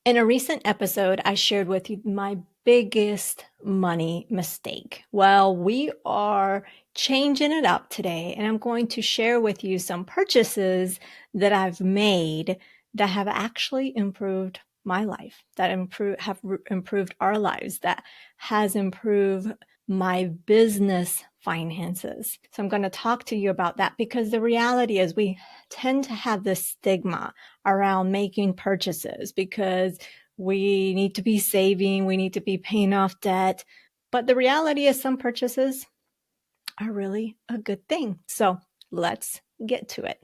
In a recent episode, I shared with you my biggest money mistake. Well, we are changing it up today, and I'm going to share with you some purchases that I've made that have actually improved my life, that improved our lives, that has improved my business finances. So I'm going to talk to you about that because the reality is we tend to have this stigma around making purchases because we need to be saving, we need to be paying off debt. But the reality is some purchases are really a good thing. So let's get to it.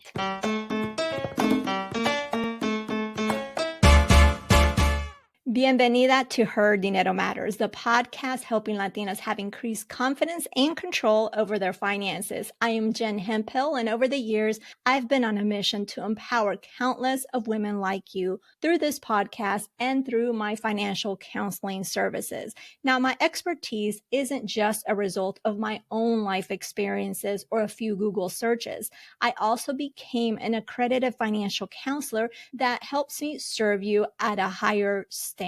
Bienvenida to Her Dinero Matters, the podcast helping Latinas have increased confidence and control over their finances. I am Jen Hemphill, and over the years, I've been on a mission to empower countless of women like you through this podcast and through my financial counseling services. Now, my expertise isn't just a result of my own life experiences or a few Google searches. I also became an accredited financial counselor that helps me serve you at a higher standard.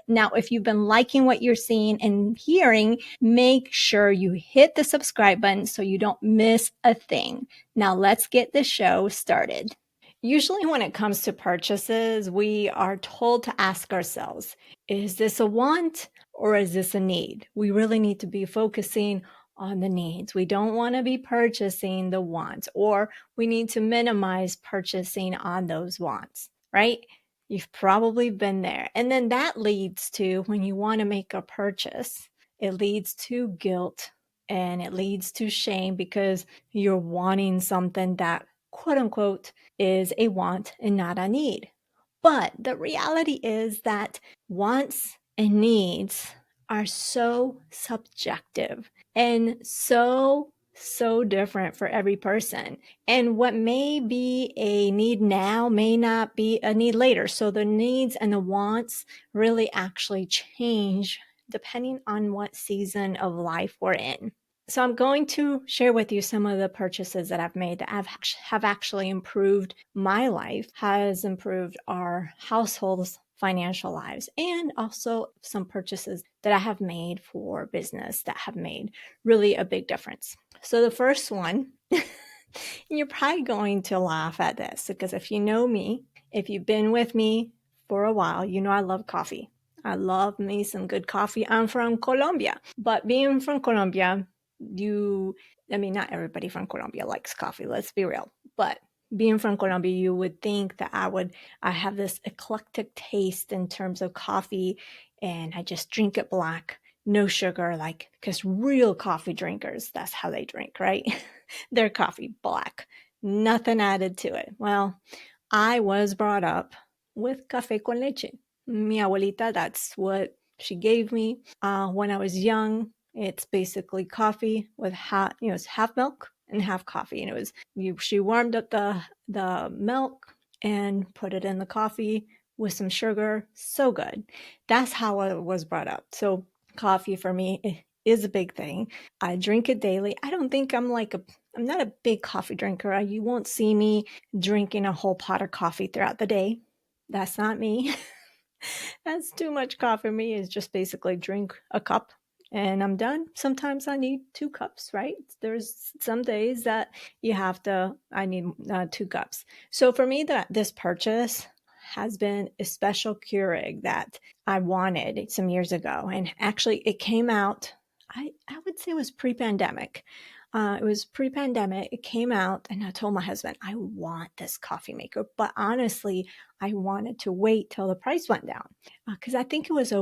Now, if you've been liking what you're seeing and hearing, make sure you hit the subscribe button so you don't miss a thing. Now, let's get the show started. Usually, when it comes to purchases, we are told to ask ourselves, is this a want or is this a need? We really need to be focusing on the needs. We don't want to be purchasing the wants, or we need to minimize purchasing on those wants, right? You've probably been there. And then that leads to, when you want to make a purchase, it leads to guilt and it leads to shame because you're wanting something that, quote unquote, is a want and not a need. But the reality is that wants and needs are so subjective and so different for every person. And what may be a need now may not be a need later. So the needs and the wants really actually change depending on what season of life we're in. So I'm going to share with you some of the purchases that I've made that have actually improved my life, has improved our household's financial lives, and also some purchases that I have made for business that have made really a big difference. So the first one, you're probably going to laugh at this because if you know me, if you've been with me for a while, you know I love coffee. I love me some good coffee. I'm from Colombia, but being from Colombia, not everybody from Colombia likes coffee, let's be real. But being from Colombia, you would think that I have this eclectic taste in terms of coffee, and I just drink it black, no sugar, because real coffee drinkers, that's how they drink, right? Their coffee black, nothing added to it. Well, I was brought up with café con leche. Mi abuelita, that's what she gave me when I was young. It's basically coffee with it's half milk and half coffee. And she warmed up the milk and put it in the coffee with some sugar. So good. That's how I was brought up. So coffee for me is a big thing. I drink it daily. I don't think I'm not a big coffee drinker. You won't see me drinking a whole pot of coffee throughout the day. That's not me. That's too much coffee for me. Is just basically drink a cup and I'm done. Sometimes I need 2 cups, right? There's some days that I need 2 cups. So for me, this purchase has been a special Keurig that I wanted some years ago. And actually it came out, I would say it was pre-pandemic. It came out and I told my husband, I want this coffee maker. But honestly, I wanted to wait till the price went down because I think it was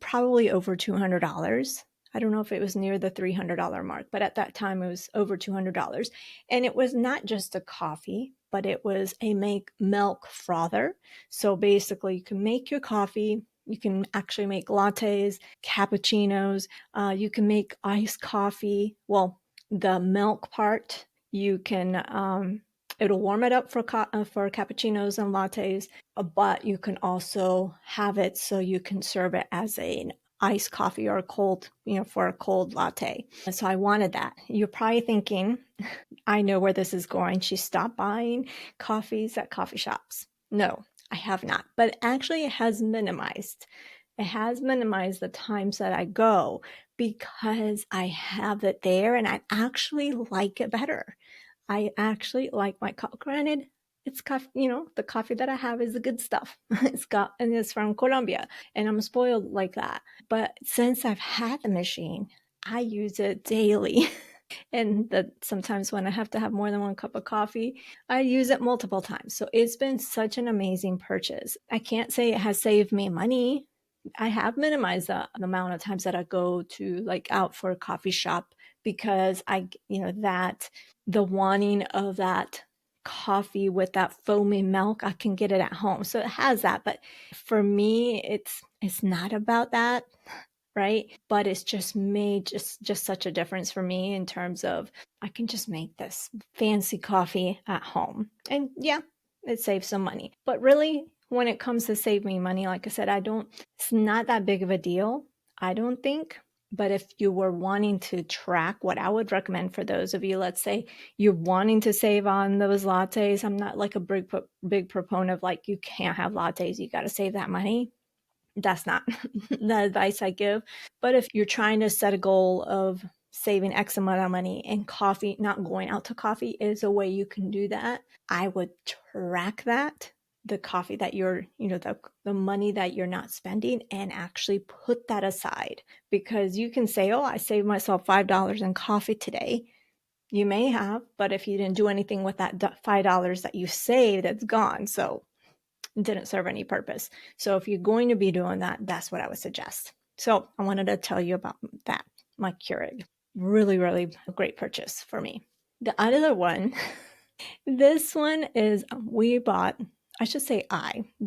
probably over $200. I don't know if it was near the $300 mark, but at that time it was over $200. And it was not just a coffee, but it was a milk frother. So basically you can make your coffee. You can actually make lattes, cappuccinos. You can make iced coffee. Well, the milk part, you can, it'll warm it up for cappuccinos and lattes, but you can also have it so you can serve it as an iced coffee or a cold, for a cold latte. So I wanted that. You're probably thinking, I know where this is going. She stopped buying coffees at coffee shops. No, I have not, but actually it has minimized. It has minimized the times that I go because I have it there and I actually like it better. I actually like my coffee. Granted, it's coffee, the coffee that I have is the good stuff. And it's from Colombia, and I'm spoiled like that. But since I've had the machine, I use it daily. And that sometimes when I have to have more than one cup of coffee, I use it multiple times. So it's been such an amazing purchase. I can't say it has saved me money. I have minimized the amount of times that I go to like out for a coffee shop because that the wanting of that coffee with that foamy milk, I can get it at home. So it has that. But for me, it's not about that, right? But it's just made just such a difference for me in terms of I can just make this fancy coffee at home. And yeah, it saves some money. But really, when it comes to save me money, like I said, it's not that big of a deal, I don't think. But if you were wanting to track, what I would recommend for those of you, let's say you're wanting to save on those lattes. I'm not like a big proponent of like, you can't have lattes, you got to save that money. That's not the advice I give. But if you're trying to set a goal of saving X amount of money, and coffee, not going out to coffee is a way you can do that, I would track that, the coffee that the money that you're not spending, and actually put that aside. Because you can say, oh, I saved myself $5 in coffee today. You may have, but if you didn't do anything with that $5 that you saved, it's gone. So didn't serve any purpose. So if you're going to be doing that, that's what I would suggest. So I wanted to tell you about that, my Keurig. Really, really great purchase for me. The other one, this one is we bought, I should say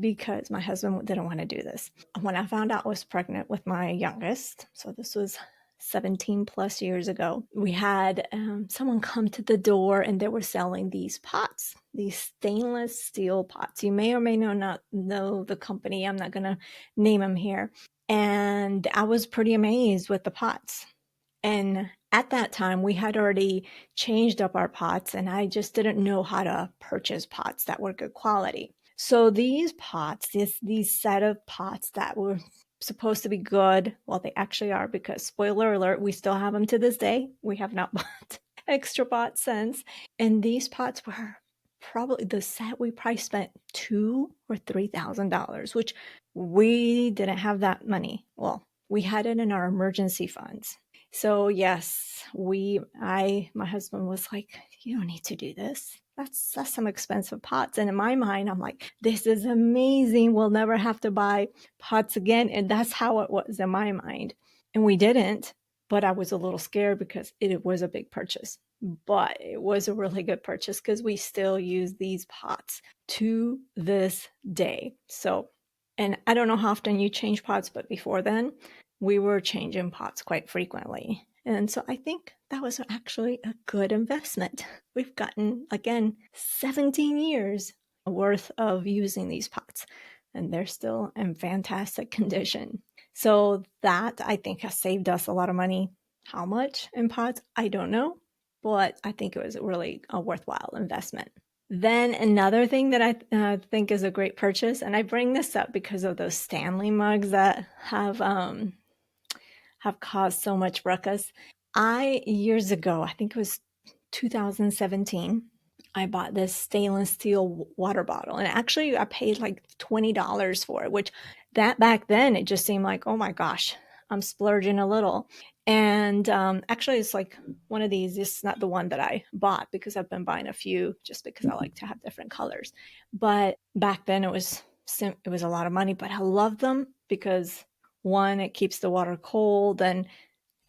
because my husband didn't want to do this. When I found out I was pregnant with my youngest, so this was 17 plus years ago, we had someone come to the door and they were selling these pots, these stainless steel pots. You may or may not know the company. I'm not going to name them here. And I was pretty amazed with the pots. And at that time, we had already changed up our pots, and I just didn't know how to purchase pots that were good quality. So these pots, these set of pots that were supposed to be good, well, they actually are, because spoiler alert, we still have them to this day. We have not bought extra pots since. And these pots were probably the set we probably spent $2,000 or $3,000, which we didn't have that money. Well, we had it in our emergency funds. So yes, my husband was like, you don't need to do this. That's some expensive pots. And in my mind, I'm like, this is amazing. We'll never have to buy pots again. And that's how it was in my mind. And we didn't, but I was a little scared because it was a big purchase. But it was a really good purchase because we still use these pots to this day. So, and I don't know how often you change pots, but before then, we were changing pots quite frequently. And so I think that was actually a good investment. We've gotten, again, 17 years worth of using these pots, and they're still in fantastic condition. So that, I think, has saved us a lot of money. How much in pots? I don't know, but I think it was really a worthwhile investment. Then another thing that I think is a great purchase, and I bring this up because of those Stanley mugs that have caused so much ruckus. Years ago, I think it was 2017, I bought this stainless steel water bottle. And actually, I paid like $20 for it, which that back then, it just seemed like, oh my gosh, I'm splurging a little. And actually, it's like one of these. It's not the one that I bought because I've been buying a few just because I like to have different colors. But back then, it was a lot of money, but I love them because one, it keeps the water cold, and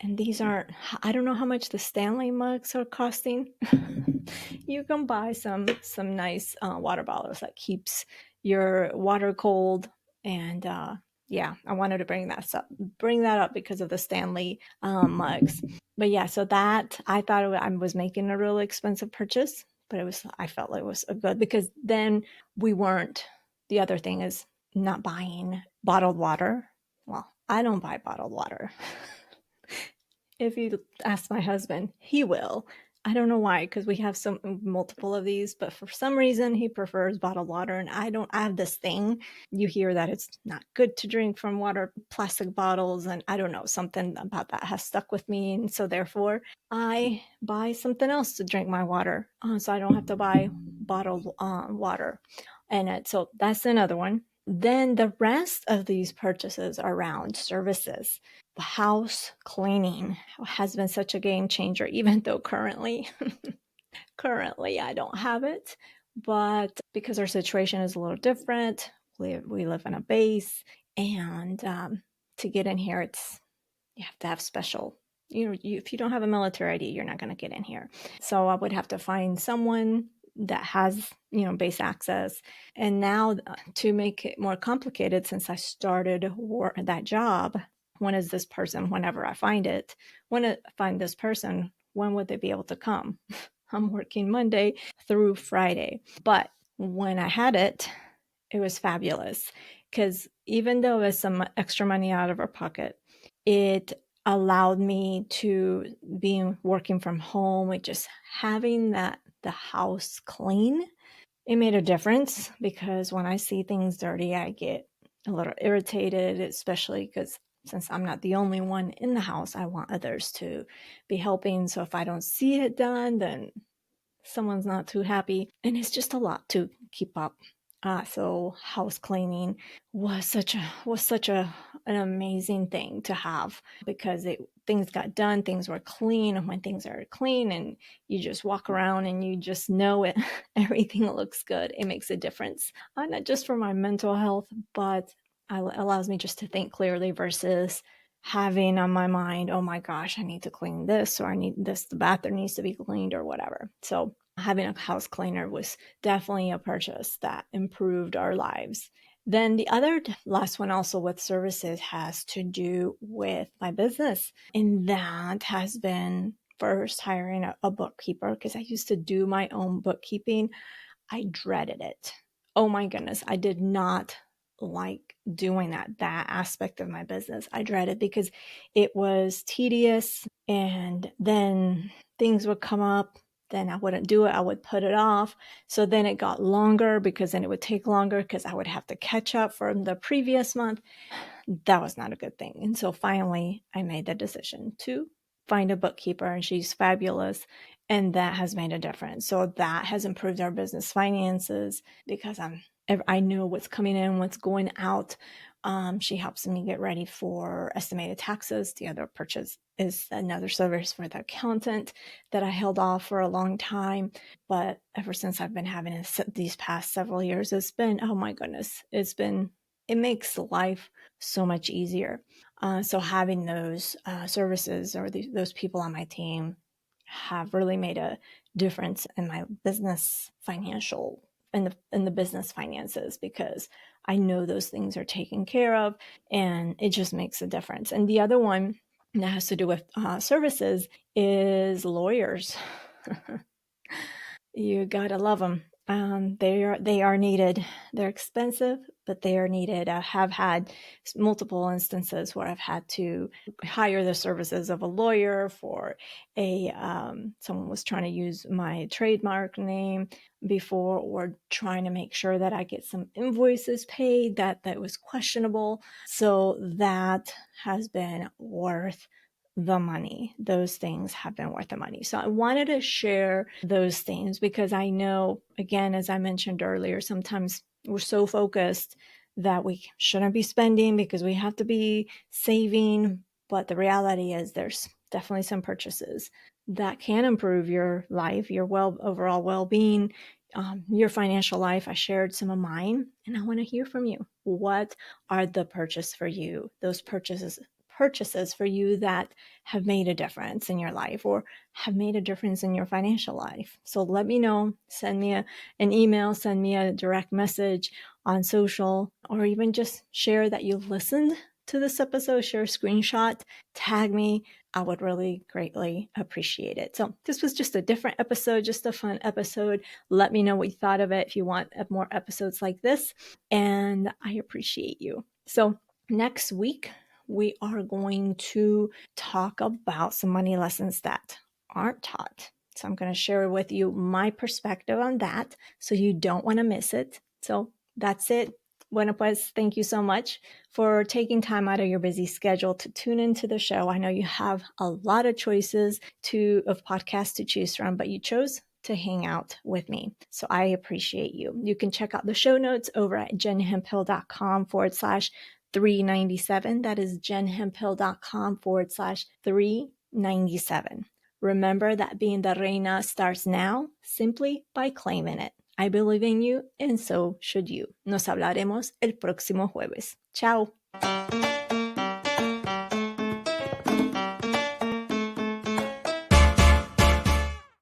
these aren't, I don't know how much the Stanley mugs are costing. You can buy some nice water bottles that keeps your water cold. And yeah, I wanted to bring that up because of the Stanley mugs. But yeah, so that, I thought I was making a really expensive purchase, but I felt like it was a good, because then the other thing is not buying bottled water. Well, I don't buy bottled water. If you ask my husband, he will. I don't know why, because we have multiple of these, but for some reason he prefers bottled water, and I have this thing. You hear that it's not good to drink from plastic bottles, and I don't know, something about that has stuck with me, and so therefore I buy something else to drink my water, so I don't have to buy bottled water. And so that's another one. Then the rest of these purchases are around services. The house cleaning has been such a game changer, even though currently I don't have it. But because our situation is a little different, we live in a base, and to get in here, you have to have special. If you don't have a military ID, you're not going to get in here. So I would have to find someone that has base access. And now, to make it more complicated, since I started that job, when is this person? Whenever I find it, when I find this person, when would they be able to come? I'm working Monday through Friday, but when I had it, it was fabulous, because even though it's some extra money out of our pocket, it allowed me to be working from home and just having the house clean. It made a difference, because when I see things dirty, I get a little irritated, especially because since I'm not the only one in the house, I want others to be helping. So if I don't see it done, then someone's not too happy, and it's just a lot to keep up. So house cleaning was such an amazing thing to have, because things got done, things were clean, and when things are clean and you just walk around and you just know it, everything looks good. It makes a difference, not just for my mental health, but allows me just to think clearly versus having on my mind, oh my gosh, I need to clean this, or I need this, the bathroom needs to be cleaned, or whatever. So having a house cleaner was definitely a purchase that improved our lives. Then the other last one, also with services, has to do with my business. And that has been first hiring a bookkeeper, because I used to do my own bookkeeping. I dreaded it. Oh my goodness. I did not like doing that aspect of my business. I dreaded, because it was tedious, and then things would come up, then I wouldn't do it. I would put it off. So then it got longer, because then it would take longer, because I would have to catch up from the previous month. That was not a good thing. And so finally I made the decision to find a bookkeeper, and she's fabulous. And that has made a difference. So that has improved our business finances, because I know what's coming in, what's going out. She helps me get ready for estimated taxes. The other purchase is another service for the accountant that I held off for a long time. But ever since I've been having it these past several years, it's been, oh my goodness, it makes life so much easier. So having those services, or those people on my team, have really made a difference in my business financial, in the business finances, because I know those things are taken care of, and it just makes a difference. And the other one that has to do with services is lawyers. You gotta love them. They are needed. They're expensive, but they are needed. I have had multiple instances where I've had to hire the services of a lawyer for someone was trying to use my trademark name before, or trying to make sure that I get some invoices paid that was questionable. So that has been worth the money. Those things have been worth the money. So I wanted to share those things, because I know, again, as I mentioned earlier, sometimes we're so focused that we shouldn't be spending because we have to be saving. But the reality is there's definitely some purchases that can improve your life, your overall well-being, your financial life. I shared some of mine, and I want to hear from you. What are the purchases for you? Those purchases for you that have made a difference in your life, or have made a difference in your financial life. So let me know. Send me an email, send me a direct message on social, or even just share that you've listened to this episode. Share a screenshot, tag me. I would really greatly appreciate it. So this was just a different episode, just a fun episode. Let me know what you thought of it if you want more episodes like this, and I appreciate you. So next week, we are going to talk about some money lessons that aren't taught. So I'm going to share with you my perspective on that. So you don't want to miss it. So that's it. Bueno, pues, thank you so much for taking time out of your busy schedule to tune into the show. I know you have a lot of choices of podcasts to choose from, but you chose to hang out with me. So I appreciate you. You can check out the show notes over at jenhemphill.com/397. That is jenhemphill.com/397. Remember that being the reina starts now simply by claiming it. I believe in you, and so should you. Nos hablaremos el próximo jueves. Chao.